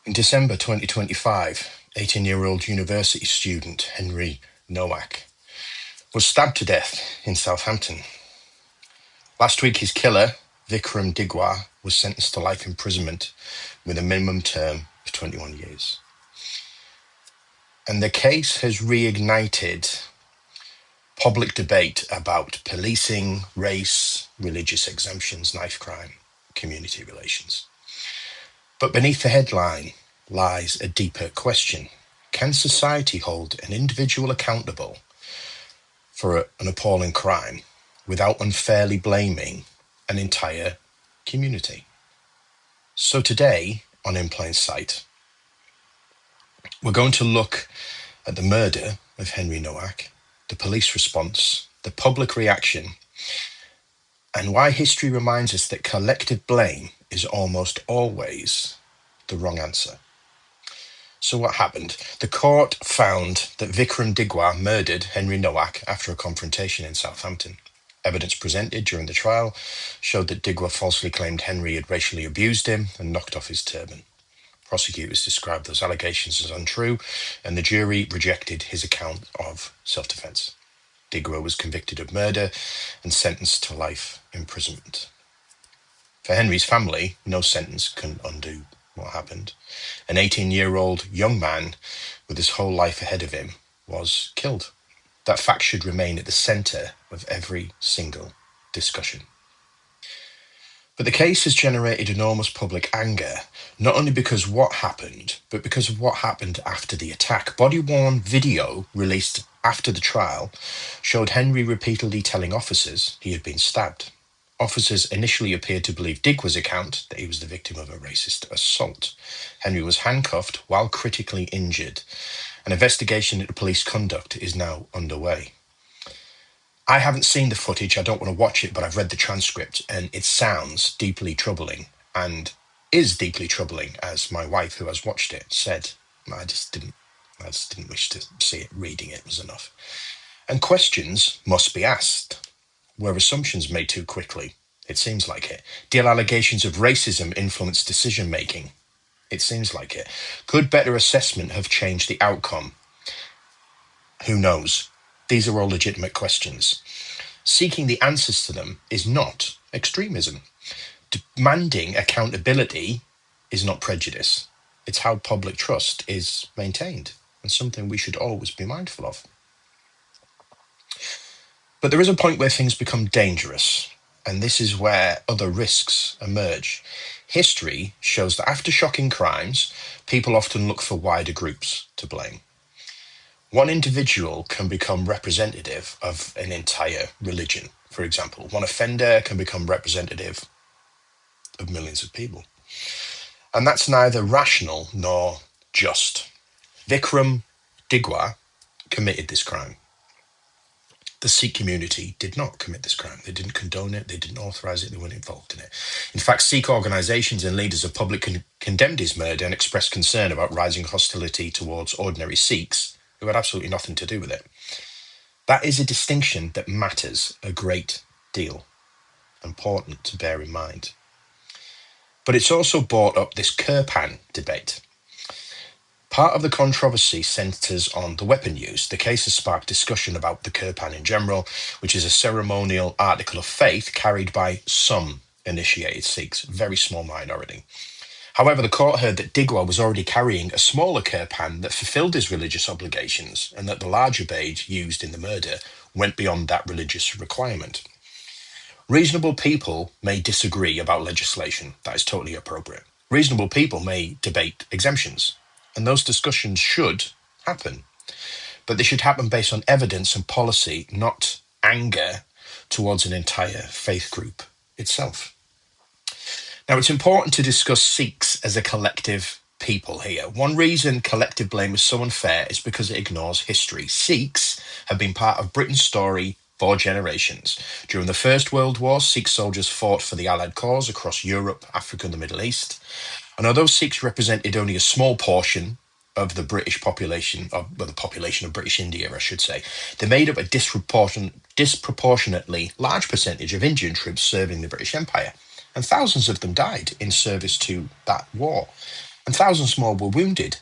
In December 2025, 18-year-old university student Henry Nowak was stabbed to death in Southampton. Last week, his killer, Vikram Digwa, was sentenced to life imprisonment with a minimum term of 21 years. And the case has reignited public debate about policing, race, religious exemptions, knife crime, community relations. But beneath the headline lies a deeper question. Can society hold an individual accountable for an appalling crime without unfairly blaming an entire community? So today on InPlainSight, we're going to look at the murder of Henry Nowak, the police response, the public reaction, and why history reminds us that collective blame is almost always the wrong answer. So what happened? The court found that Vikram Digwa murdered Henry Nowak after a confrontation in Southampton. Evidence presented during the trial showed that Digwa falsely claimed Henry had racially abused him and knocked off his turban. Prosecutors described those allegations as untrue, and the jury rejected his account of self-defense. Digwa was convicted of murder and sentenced to life imprisonment. For Henry's family, no sentence can undo what happened. An 18-year-old young man with his whole life ahead of him was killed. That fact should remain at the centre of every single discussion. But the case has generated enormous public anger, not only because what happened, but because of what happened after the attack. Body-worn video released after the trial showed Henry repeatedly telling officers he had been stabbed. Officers initially appeared to believe Digwa's account that he was the victim of a racist assault. Henry was handcuffed while critically injured. An investigation into police conduct is now underway. I haven't seen the footage, I don't want to watch it, but I've read the transcript and it sounds deeply troubling and is deeply troubling, as my wife, who has watched it, said. I just didn't wish to see it. Reading it was enough. And questions must be asked. Were assumptions made too quickly? It seems like it. Did allegations of racism influence decision-making? It seems like it. Could better assessment have changed the outcome? Who knows? These are all legitimate questions. Seeking the answers to them is not extremism. Demanding accountability is not prejudice. It's how public trust is maintained, and something we should always be mindful of. But there is a point where things become dangerous, and this is where other risks emerge. History shows that after shocking crimes, people often look for wider groups to blame. One individual can become representative of an entire religion. For example, one offender can become representative of millions of people. And that's neither rational nor just. Vikram Digwa committed this crime. The Sikh community did not commit this crime. They didn't condone it. They didn't authorize it. They weren't involved in it. In fact, Sikh organizations and leaders of public condemned his murder and expressed concern about rising hostility towards ordinary Sikhs who had absolutely nothing to do with it. That is a distinction that matters a great deal. Important to bear in mind. But it's also brought up this Kirpan debate. Part of the controversy centres on the weapon used. The case has sparked discussion about the Kirpan in general, which is a ceremonial article of faith carried by some initiated Sikhs, a very small minority. However, the court heard that Digwa was already carrying a smaller kirpan that fulfilled his religious obligations, and that the larger blade used in the murder went beyond that religious requirement. Reasonable people may disagree about legislation. That is totally appropriate. Reasonable people may debate exemptions, and those discussions should happen. But they should happen based on evidence and policy, not anger towards an entire faith group itself. Now, it's important to discuss Sikhs as a collective people here. One reason collective blame is so unfair is because it ignores history. Sikhs have been part of Britain's story for generations. During the First World War, Sikh soldiers fought for the Allied cause across Europe, Africa, and the Middle East. And although Sikhs represented only a small portion of the British population, the population of British India, I should say, they made up a disproportionately large percentage of Indian troops serving the British Empire. and thousands of them died in service to that war, and thousands more were wounded.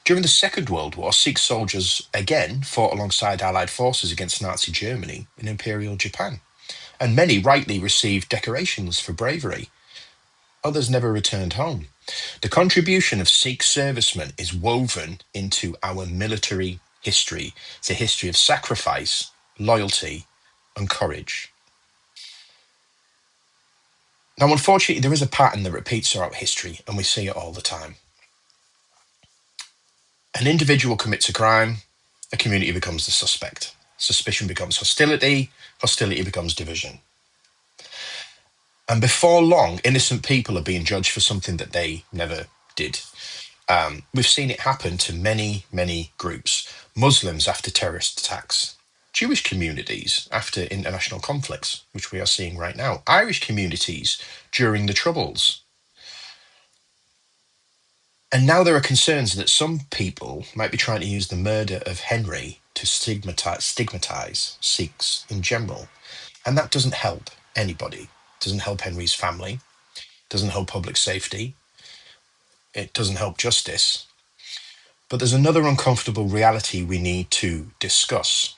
During the Second World War, Sikh soldiers again fought alongside Allied forces against Nazi Germany in Imperial Japan, and many rightly received decorations for bravery. Others never returned home. The contribution of Sikh servicemen is woven into our military history. It's a history of sacrifice, loyalty, and courage. Now, unfortunately, there is a pattern that repeats throughout history, and we see it all the time. An individual commits a crime, a community becomes the suspect. Suspicion becomes hostility, hostility becomes division. And before long, innocent people are being judged for something that they never did. We've seen it happen to many, many groups. Muslims after terrorist attacks, Jewish communities after international conflicts, which we are seeing right now, Irish communities during the Troubles. And now there are concerns that some people might be trying to use the murder of Henry to stigmatize Sikhs in general. And that doesn't help anybody. It doesn't help Henry's family. It doesn't help public safety. It doesn't help justice. But there's another uncomfortable reality we need to discuss.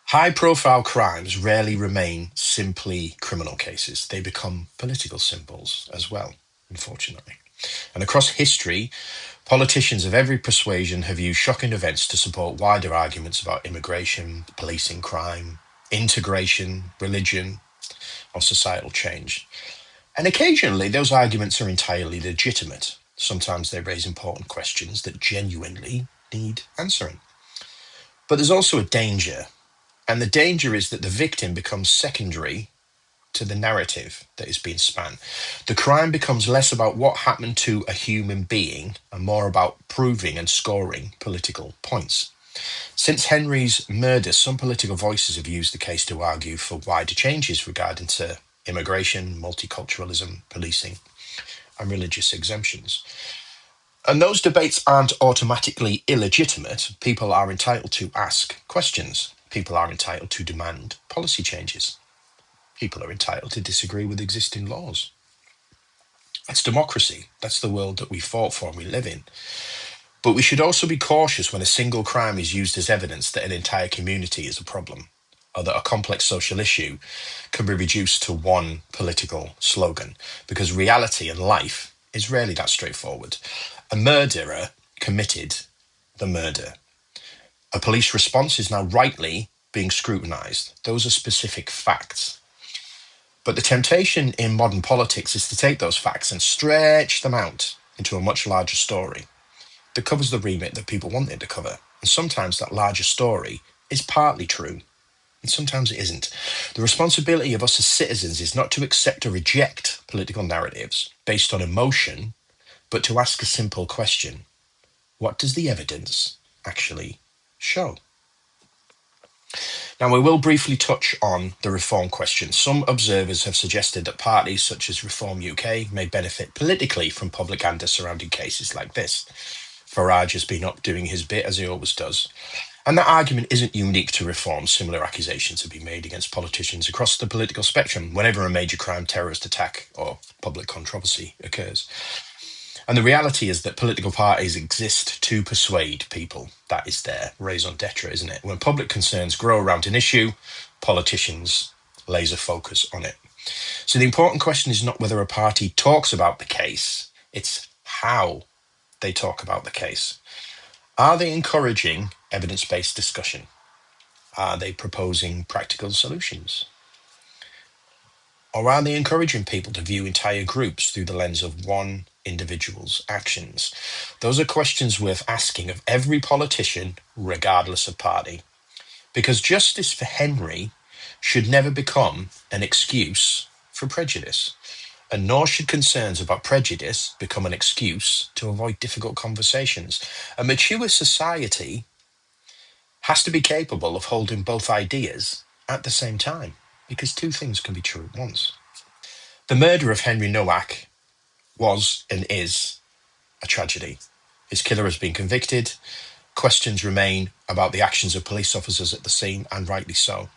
High-profile crimes rarely remain simply criminal cases. They become political symbols as well, unfortunately. And across history, politicians of every persuasion have used shocking events to support wider arguments about immigration, policing crime, integration, religion, or societal change. And occasionally, those arguments are entirely legitimate. Sometimes they raise important questions that genuinely need answering. But there's also a danger, and the danger is that the victim becomes secondary to the narrative that is being spun. The crime becomes less about what happened to a human being and more about proving and scoring political points. Since Henry's murder, some political voices have used the case to argue for wider changes regarding to immigration, multiculturalism, policing, and religious exemptions. And those debates aren't automatically illegitimate. People are entitled to ask questions. People are entitled to demand policy changes. People are entitled to disagree with existing laws. That's democracy. That's the world that we fought for and we live in. But we should also be cautious when a single crime is used as evidence that an entire community is a problem, or that a complex social issue can be reduced to one political slogan, because reality and life is rarely that straightforward. A murderer committed the murder. A police response is now rightly being scrutinised. Those are specific facts. But the temptation in modern politics is to take those facts and stretch them out into a much larger story that covers the remit that people want it to cover. And sometimes that larger story is partly true, and sometimes it isn't. The responsibility of us as citizens is not to accept or reject political narratives based on emotion, but to ask a simple question. What does the evidence actually show? Now, we will briefly touch on the reform question. Some observers have suggested that parties such as Reform UK may benefit politically from propaganda surrounding cases like this. Farage has been up doing his bit, as he always does. And that argument isn't unique to Reform. Similar accusations have been made against politicians across the political spectrum whenever a major crime, terrorist attack, or public controversy occurs. And the reality is that political parties exist to persuade people. That is their raison d'etre, isn't it? When public concerns grow around an issue, politicians laser focus on it. So the important question is not whether a party talks about the case, it's how they talk about the case. Are they encouraging evidence-based discussion? Are they proposing practical solutions? Or are they encouraging people to view entire groups through the lens of one individual's actions? Those are questions worth asking of every politician, regardless of party. Because justice for Henry should never become an excuse for prejudice. And nor should concerns about prejudice become an excuse to avoid difficult conversations. A mature society has to be capable of holding both ideas at the same time, because two things can be true at once. The murder of Henry Nowak was and is a tragedy. His killer has been convicted. Questions remain about the actions of police officers at the scene, and rightly so.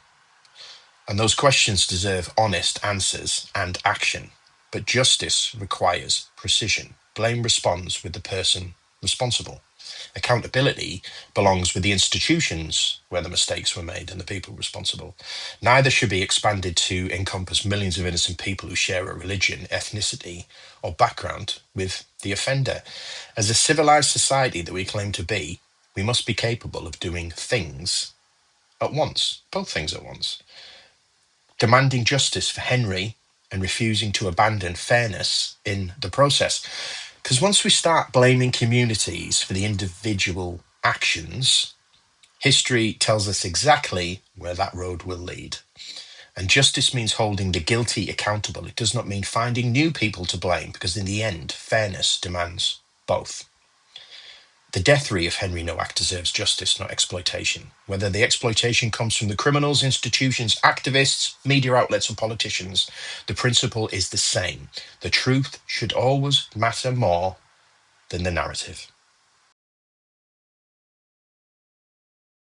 And those questions deserve honest answers and action. But justice requires precision. Blame responds with the person responsible. Accountability belongs with the institutions where the mistakes were made and the people responsible. Neither should be expanded to encompass millions of innocent people who share a religion, ethnicity, or background with the offender. As a civilized society that we claim to be, we must be capable of doing things at once, both things at once. Demanding justice for Henry and refusing to abandon fairness in the process. Because once we start blaming communities for the individual actions, history tells us exactly where that road will lead. And justice means holding the guilty accountable. It does not mean finding new people to blame, because in the end, fairness demands both. The deathery of Henry Nowak deserves justice, not exploitation. Whether the exploitation comes from the criminals, institutions, activists, media outlets, or politicians, the principle is the same. The truth should always matter more than the narrative.